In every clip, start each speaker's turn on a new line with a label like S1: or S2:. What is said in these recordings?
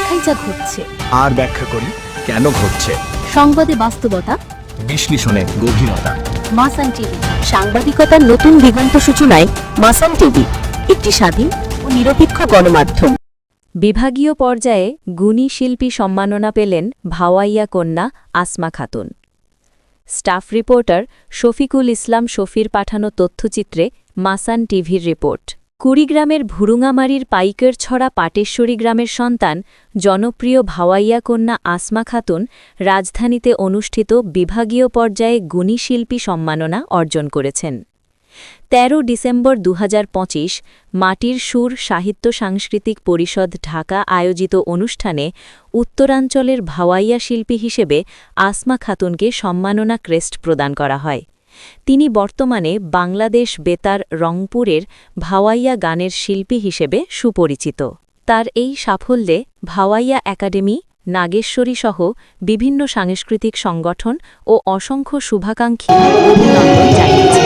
S1: দেখাই যা ঘটছে,
S2: আর ব্যাখ্যা করি কেন ঘটছে।
S1: সংবাদে বাস্তবতা,
S2: বিশ্লেষণে গভীরতা।
S1: মাসান টিভি, সাংবাদিকতার নতুন দিগন্ত সূচনায় মাসান টিভি, একটি স্বাধীন ও নিরপেক্ষ গণমাধ্যম।
S3: বিভাগীয় পর্যায়ে গুণী শিল্পী সম্মাননা পেলেন ভাওয়াইয়া কন্যা আসমা খাতুন। স্টাফ রিপোর্টার শফিকুল ইসলাম শফির পাঠানো তথ্যচিত্রে মাসান টিভির রিপোর্ট। কুড়িগ্রামের ভুরুঙ্গামারির পাইকেরছড়া পাটেশ্বরী গ্রামের সন্তান জনপ্রিয় ভাওয়াইয়া কন্যা আসমা খাতুন রাজধানীতে অনুষ্ঠিত বিভাগীয় পর্যায়ে গুণী শিল্পী সম্মাননা অর্জন করেছেন। ১৩ ডিসেম্বর ২০২৫ মাটির সুর সাহিত্য সাংস্কৃতিক পরিষদ ঢাকা আয়োজিত অনুষ্ঠানে উত্তরাঞ্চলের ভাওয়াইয়া শিল্পী হিসেবে আসমা খাতুনকে সম্মাননা ক্রেস্ট প্রদান করা হয়। তিনি বর্তমানে বাংলাদেশ বেতার রংপুরের ভাওয়াইয়া গানের শিল্পী হিসেবে সুপরিচিত। তার এই সাফল্যে ভাওয়াইয়া একাডেমি, নাগেশ্বরী সহ বিভিন্ন সাংস্কৃতিক সংগঠন ও অসংখ্য শুভাকাঙ্ক্ষী অভিনন্দন জানিয়েছে।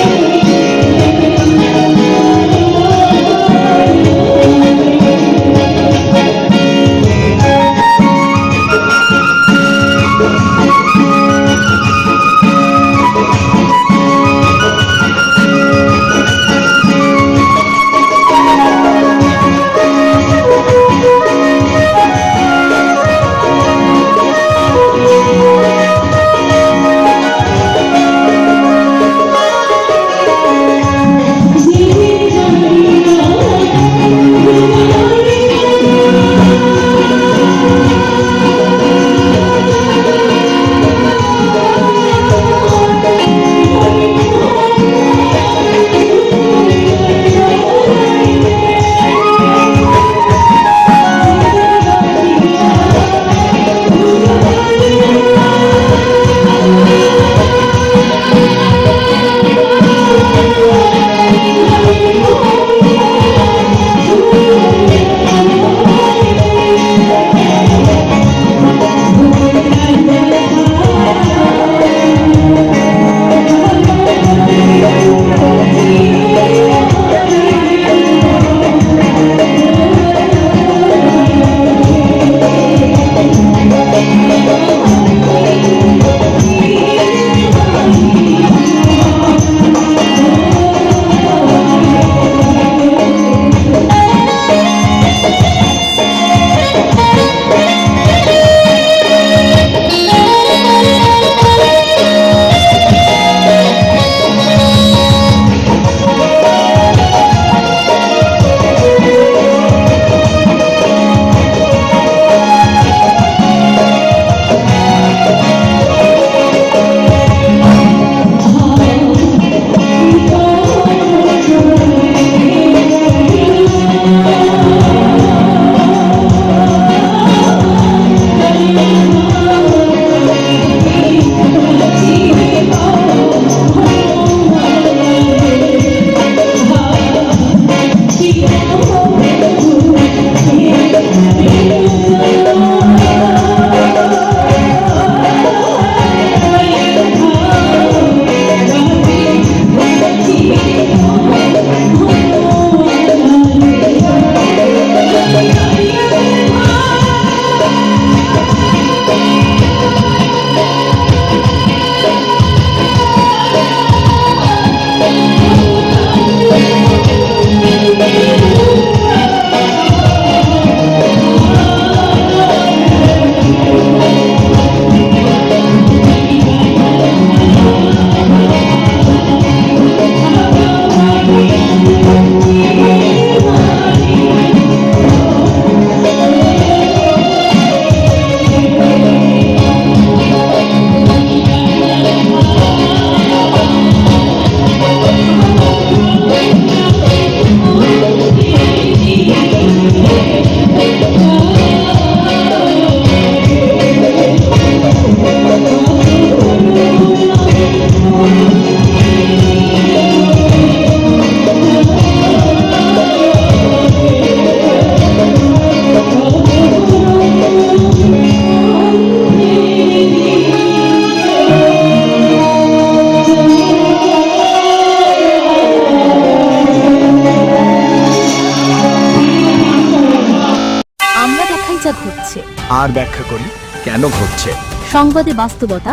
S1: যা ঘটছে।
S2: আর ব্যাখ্যা করি কেন ঘটছে।
S1: সংবাদে বাস্তবতা,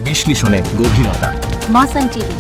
S2: বিশ্লেষণে গভীরতা।
S1: মাসান টিভি।